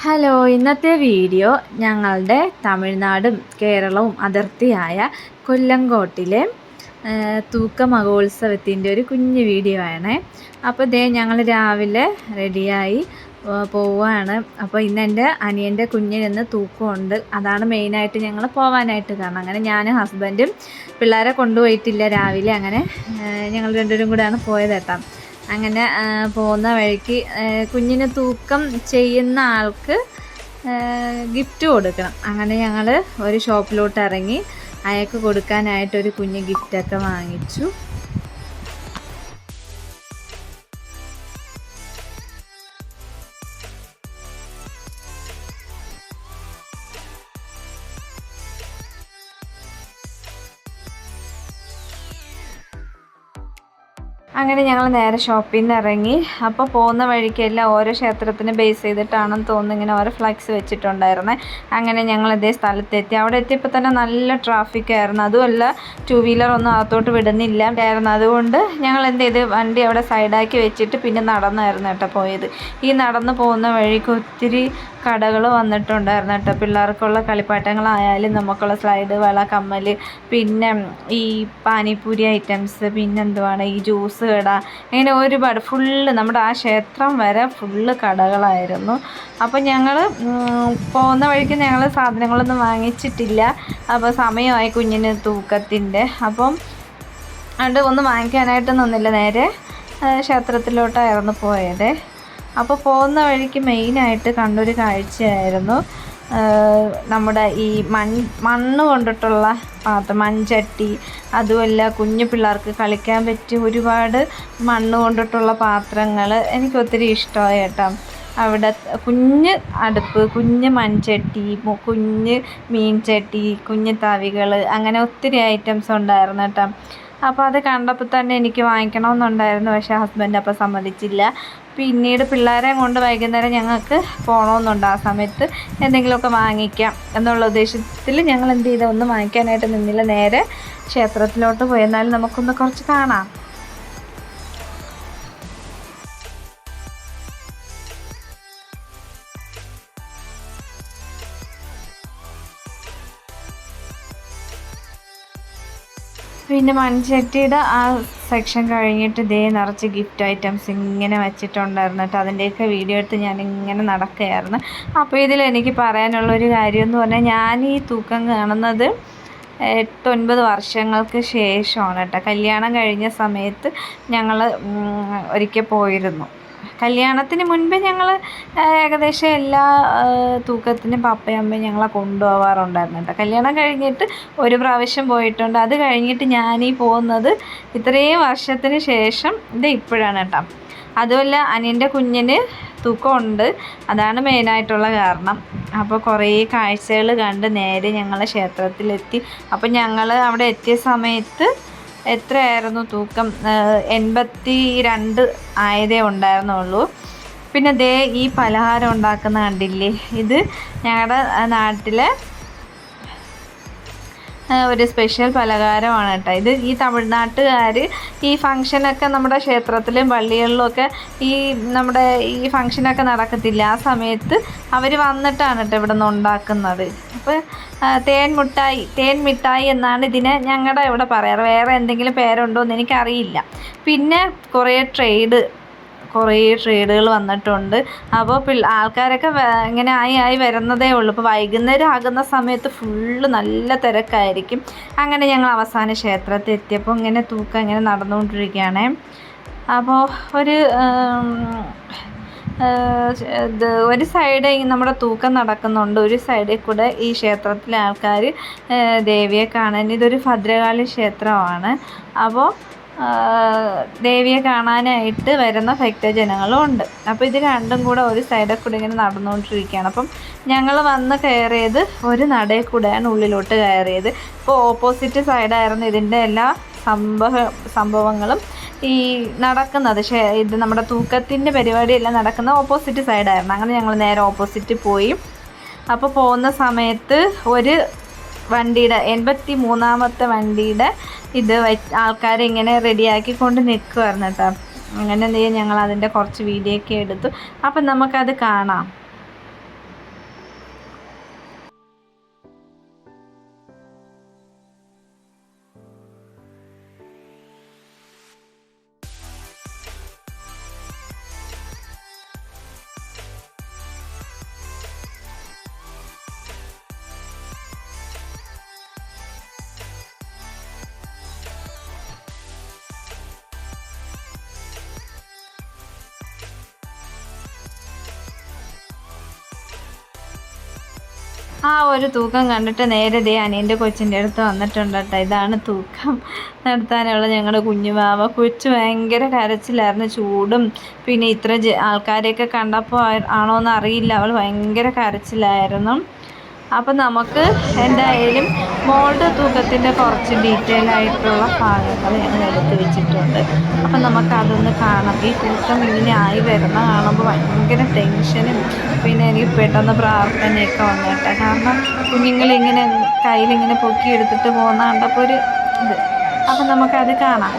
Hello, ഇന്നത്തെ video ഞങ്ങളുടെ തമിഴ്നാടും കേരളവും അതിർത്തിയായ കൊല്ലങ്കോട്ടിലെ തൂക്ക മഹോത്സവത്തിൻ്റെ ഒരു കുഞ്ഞു വീഡിയോ ആണ്. അപ്പോൾ ഞങ്ങൾ രാവിലെ റെഡിയായി പോവുകയാണ്. അപ്പോൾ ഇന്ന് എൻ്റെ അനിയൻ്റെ കുഞ്ഞിന് തൂക്കമുണ്ട്. അതാണ് മെയിനായിട്ട് ഞങ്ങൾ പോകാനായിട്ട് കാരണം. അങ്ങനെ ഞാനും ഹസ്ബൻഡും പിള്ളേരെ കൊണ്ടുപോയിട്ടില്ല രാവിലെ. അങ്ങനെ ഞങ്ങൾ രണ്ടുപേരും കൂടെയാണ് പോയത് കേട്ടോ. അങ്ങനെ പോകുന്ന വഴിക്ക് കുഞ്ഞിന് തൂക്കം ചെയ്യുന്ന ആൾക്ക് ഗിഫ്റ്റ് കൊടുക്കണം. അങ്ങനെ ഞങ്ങൾ ഒരു ഷോപ്പിലോട്ട് ഇറങ്ങി അയാൾക്ക് കൊടുക്കാനായിട്ടൊരു കുഞ്ഞ് ഗിഫ്റ്റൊക്കെ വാങ്ങിച്ചു. അങ്ങനെ ഞങ്ങൾ നേരെ ഷോപ്പിൽ നിന്ന് ഇറങ്ങി. അപ്പോൾ പോകുന്ന വഴിക്കെല്ലാം ഓരോ ക്ഷേത്രത്തിന് ബേസ് ചെയ്തിട്ടാണെന്ന് തോന്നുന്നു ഇങ്ങനെ ഓരോ ഫ്ലക്സ് വെച്ചിട്ടുണ്ടായിരുന്നേ. അങ്ങനെ ഞങ്ങൾ ഇതേ സ്ഥലത്തെത്തി. അവിടെ എത്തിയപ്പോൾ തന്നെ നല്ല ട്രാഫിക്കായിരുന്നു. അതുമല്ല 2 വീലറൊന്നും അകത്തോട്ട് വിടുന്നില്ല ആയിരുന്നു. അതുകൊണ്ട് ഞങ്ങൾ എന്ത് ചെയ്ത് വണ്ടി അവിടെ സൈഡാക്കി വെച്ചിട്ട് പിന്നെ നടന്നായിരുന്നു കേട്ടോ പോയത്. ഈ നടന്നു പോകുന്ന വഴിക്ക് ഒത്തിരി കടകൾ വന്നിട്ടുണ്ടായിരുന്നു കേട്ടോ. പിള്ളേർക്കുള്ള കളിപ്പാട്ടങ്ങളായാലും നമുക്കുള്ള സ്ലൈഡ്, വള, കമ്മൽ, പിന്നെ ഈ പാനിപ്പൂരി ഐറ്റംസ്, പിന്നെന്തുവാണ് ഈ ജ്യൂസ് കട, അങ്ങനെ ഒരുപാട് ഫുള്ള് നമ്മുടെ ആ ക്ഷേത്രം വരെ ഫുള്ള് കടകളായിരുന്നു. അപ്പോൾ ഞങ്ങൾ പോകുന്ന വഴിക്ക് ഞങ്ങൾ സാധനങ്ങളൊന്നും വാങ്ങിച്ചിട്ടില്ല. അപ്പോൾ സമയമായി കുഞ്ഞിന് തൂക്കത്തിൻ്റെ. അപ്പം അതുകൊണ്ട് ഒന്നും വാങ്ങിക്കാനായിട്ട് നിന്നില്ല, നേരെ ക്ഷേത്രത്തിലോട്ടായിരുന്നു പോയത്. അപ്പോൾ പോകുന്ന വഴിക്ക് മെയിനായിട്ട് കണ്ടൊരു കാഴ്ചയായിരുന്നു നമ്മുടെ ഈ മണ്ണ് കൊണ്ടിട്ടുള്ള പാത്രം, മൺചട്ടി. അതുമല്ല കുഞ്ഞു പിള്ളേർക്ക് കളിക്കാൻ പറ്റിയ ഒരുപാട് മണ്ണ് കൊണ്ടിട്ടുള്ള പാത്രങ്ങൾ എനിക്ക് ഒത്തിരി ഇഷ്ടമായി കേട്ടോ. അവിടെ കുഞ്ഞ് അടുപ്പ്, കുഞ്ഞ് മൺചട്ടി, കുഞ്ഞ് മീൻചട്ടി, കുഞ്ഞ് തവികൾ, അങ്ങനെ ഒത്തിരി ഐറ്റംസ് ഉണ്ടായിരുന്നു കേട്ടോ. അപ്പോൾ അത് കണ്ടപ്പോൾ തന്നെ എനിക്ക് വാങ്ങിക്കണമെന്നുണ്ടായിരുന്നു. പക്ഷേ ഹസ്ബൻഡ് അപ്പോൾ സമ്മതിച്ചില്ല. പിന്നീട് പിള്ളേരെ കൊണ്ട് വൈകുന്നേരം ഞങ്ങൾക്ക് പോകണമെന്നുണ്ട്. ആ സമയത്ത് എന്തെങ്കിലുമൊക്കെ വാങ്ങിക്കാം എന്നുള്ള ഉദ്ദേശത്തിൽ ഞങ്ങൾ എന്ത് ചെയ്താൽ ഒന്നും വാങ്ങിക്കാനായിട്ട് നിന്നില്ല, നേരെ ക്ഷേത്രത്തിലോട്ട് പോയി. എന്നാലും നമുക്കൊന്ന് കുറച്ച് കാണാം. പിന്നെ മൺചട്ടിയുടെ ആ സെക്ഷൻ കഴിഞ്ഞിട്ട് നിറച്ച് ഗിഫ്റ്റ് ഐറ്റംസ് ഇങ്ങനെ വെച്ചിട്ടുണ്ടായിരുന്നു കേട്ടോ. അതിൻ്റെയൊക്കെ വീഡിയോ എടുത്ത് ഞാനിങ്ങനെ നടക്കുകയായിരുന്നു. അപ്പോൾ ഇതിലെനിക്ക് പറയാനുള്ളൊരു കാര്യം എന്ന് പറഞ്ഞാൽ, ഞാൻ ഈ തൂക്കം കാണുന്നത് 8-9 വർഷങ്ങൾക്ക് ശേഷമാണ് കേട്ടോ. കല്യാണം കഴിഞ്ഞ സമയത്ത് ഞങ്ങൾ ഒരിക്കൽ പോയിരുന്നു. കല്യാണത്തിന് മുൻപേ ഞങ്ങൾ ഏകദേശം എല്ലാ തൂക്കത്തിനും പപ്പയും അമ്മയും ഞങ്ങളെ കൊണ്ടുപോകാറുണ്ടായിരുന്നു കേട്ടോ. കല്യാണം കഴിഞ്ഞിട്ട് ഒരു പ്രാവശ്യം പോയിട്ടുണ്ട്. അത് കഴിഞ്ഞിട്ട് ഞാനീ പോകുന്നത് ഇത്രയും വർഷത്തിന് ശേഷം ഇപ്പോഴാണ് കേട്ടോ. അതുമല്ല അനിയൻ്റെ കുഞ്ഞിന് തൂക്കമുണ്ട്, അതാണ് മെയിനായിട്ടുള്ള കാരണം. അപ്പോൾ കുറേ കാഴ്ചകൾ കണ്ട് നേരെ ഞങ്ങൾ ക്ഷേത്രത്തിലെത്തി. അപ്പോൾ ഞങ്ങൾ അവിടെ എത്തിയ സമയത്ത് എത്രയായിരുന്നു തൂക്കം? 82 ആയതേ ഉണ്ടായിരുന്നുള്ളൂ. പിന്നെ ഈ പലഹാരം ഉണ്ടാക്കുന്ന കണ്ടില്ലേ, ഇത് ഞങ്ങളുടെ നാട്ടിലെ ഒരു സ്പെഷ്യൽ പലഹാരമാണ് കേട്ടോ. ഇത് ഈ തമിഴ്നാട്ടുകാർ ഈ ഫങ്ഷനൊക്കെ നമ്മുടെ ക്ഷേത്രത്തിലും പള്ളികളിലുമൊക്കെ ഈ നമ്മുടെ ഈ ഫങ്ഷനൊക്കെ നടക്കത്തില്ല, ആ സമയത്ത് അവർ വന്നിട്ടാണ് കേട്ടോ ഇവിടെ നിന്ന് ഉണ്ടാക്കുന്നത്. അപ്പോൾ തേൻ മിഠായി എന്നാണ് ഇതിനെ ഞങ്ങളുടെ ഇവിടെ പറയാറ്. വേറെ എന്തെങ്കിലും പേരുണ്ടോ എന്ന് എനിക്കറിയില്ല. പിന്നെ കുറേ ട്രേഡുകൾ വന്നിട്ടുണ്ട്. അപ്പോൾ ആൾക്കാരൊക്കെ ഇങ്ങനെ ആയി വരുന്നതേ ഉള്ളൂ. ഇപ്പോൾ വൈകുന്നേരം ആകുന്ന സമയത്ത് ഫുള്ള് നല്ല തിരക്കായിരിക്കും. അങ്ങനെ ഞങ്ങൾ അവസാന ക്ഷേത്രത്തിൽ എത്തിയപ്പോൾ ഇങ്ങനെ തൂക്കം ഇങ്ങനെ നടന്നുകൊണ്ടിരിക്കുകയാണ്. അപ്പോൾ ഒരു സൈഡ് നമ്മുടെ തൂക്കം നടക്കുന്നുണ്ട്, ഒരു സൈഡിൽ കൂടെ ഈ ക്ഷേത്രത്തിലെ ആൾക്കാർ ദേവിയെ കാണാൻ. ഇതൊരു ഭദ്രകാളി ക്ഷേത്രമാണ്. അപ്പോൾ ദേവിയെ കാണാനായിട്ട് വരുന്ന ഭക്തജനങ്ങളും ഉണ്ട്. അപ്പോൾ ഇത് രണ്ടും കൂടെ ഒരു സൈഡിൽ കൂടെ ഇങ്ങനെ നടന്നുകൊണ്ടിരിക്കുകയാണ്. അപ്പം ഞങ്ങൾ വന്ന് കയറിയത് ഒരു നടയിൽ കൂടെയാണ് ഉള്ളിലോട്ട് കയറിയത്. ഇപ്പോൾ ഓപ്പോസിറ്റ് സൈഡായിരുന്നു ഇതിൻ്റെ എല്ലാ സംഭവങ്ങളും ഈ നടക്കുന്നത്. ഇത് നമ്മുടെ തൂക്കത്തിൻ്റെ പരിപാടിയെല്ലാം നടക്കുന്ന ഓപ്പോസിറ്റ് സൈഡായിരുന്നു. അങ്ങനെ ഞങ്ങൾ നേരെ ഓപ്പോസിറ്റ് പോയി. അപ്പോൾ പോകുന്ന സമയത്ത് ഒരു വണ്ടിയുടെ 83ാമത്തെ വണ്ടിയുടെ ഇത് ആൾക്കാരിങ്ങനെ റെഡിയാക്കിക്കൊണ്ട് നിൽക്കുമായിരുന്നു കേട്ടോ. അങ്ങനെ എന്ത് ചെയ്യും, ഞങ്ങൾ അതിൻ്റെ കുറച്ച് വീഡിയോ ഒക്കെ എടുത്തു. അപ്പം നമുക്കത് കാണാം. ആ ഒരു തൂക്കം കണ്ടിട്ട് നേരെ ദേ അനിയൻ്റെ കൊച്ചിൻ്റെ അടുത്ത് വന്നിട്ടുണ്ട് കേട്ടോ. ഇതാണ് തൂക്കം നടത്താനുള്ള ഞങ്ങളുടെ കുഞ്ഞുമാവ. കൊച്ച് ഭയങ്കര കരച്ചിലായിരുന്നു. ചൂടും പിന്നെ ഇത്ര ആൾക്കാരെയൊക്കെ കണ്ടപ്പോൾ ആണോന്ന് അറിയില്ല, അവൾ ഭയങ്കര കരച്ചിലായിരുന്നു. അപ്പം നമുക്ക് എന്തായാലും മോളുടെ തൂക്കത്തിൻ്റെ കുറച്ച് ഡീറ്റെയിൽ ആയിട്ടുള്ള ഭാഗങ്ങൾ ഞങ്ങൾ എടുത്ത് വെച്ചിട്ടുണ്ട്. അപ്പം നമുക്കതൊന്ന് കാണാം. ഈ തൂക്കം ഇങ്ങനെ ആയി വരുന്ന കാണുമ്പോൾ ഭയങ്കര ടെൻഷനും പിന്നെ എനിക്ക് പെട്ടെന്ന് പ്രാർത്ഥനയൊക്കെ വന്നിട്ട്, കാരണം കുഞ്ഞുങ്ങളിങ്ങനെ കയ്യിലിങ്ങനെ പൊക്കി എടുത്തിട്ട് പോകുന്ന കണ്ടപ്പോൾ ഒരു ഇത്. അപ്പം നമുക്കത് കാണാം.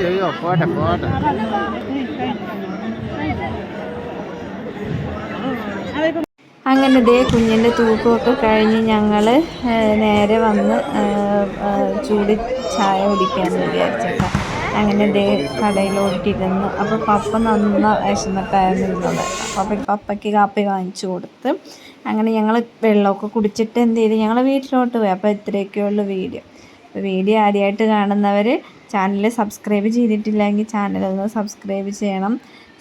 അയ്യോ പോട്ടെ പോട്ടെ. അങ്ങനെ ദേ കുഞ്ഞിൻ്റെ തൂക്കമൊക്കെ കഴിഞ്ഞ് ഞങ്ങൾ നേരെ വന്ന് ചൂട് ചായ കുടിക്കാമെന്ന് വിചാരിച്ചേക്കാം. അങ്ങനെ ദേ കടയിലോട്ടിരുന്ന്. അപ്പോൾ പപ്പ നന്ന വിശന്നിട്ടായിരുന്നു ഇരുന്നുണ്ടായിരുന്നു. അപ്പോൾ പപ്പയ്ക്ക് കാപ്പി വാങ്ങിച്ചു കൊടുത്ത് അങ്ങനെ ഞങ്ങൾ വെള്ളമൊക്കെ കുടിച്ചിട്ട് എന്ത് ചെയ്തു, ഞങ്ങൾ വീട്ടിലോട്ട് പോയി. അപ്പോൾ ഇത്രയൊക്കെയുള്ള വീഡിയോ. അപ്പോൾ വീഡിയോ ആദ്യമായിട്ട് കാണുന്നവർ ചാനൽ സബ്സ്ക്രൈബ് ചെയ്തിട്ടില്ലെങ്കിൽ ചാനലൊന്ന് സബ്സ്ക്രൈബ് ചെയ്യണം,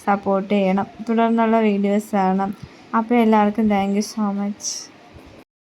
സപ്പോർട്ട് ചെയ്യണം, തുടർന്നുള്ള വീഡിയോസ് കാണാം. അപ്പോൾ എല്ലാവർക്കും താങ്ക് യു സോ മച്ച്.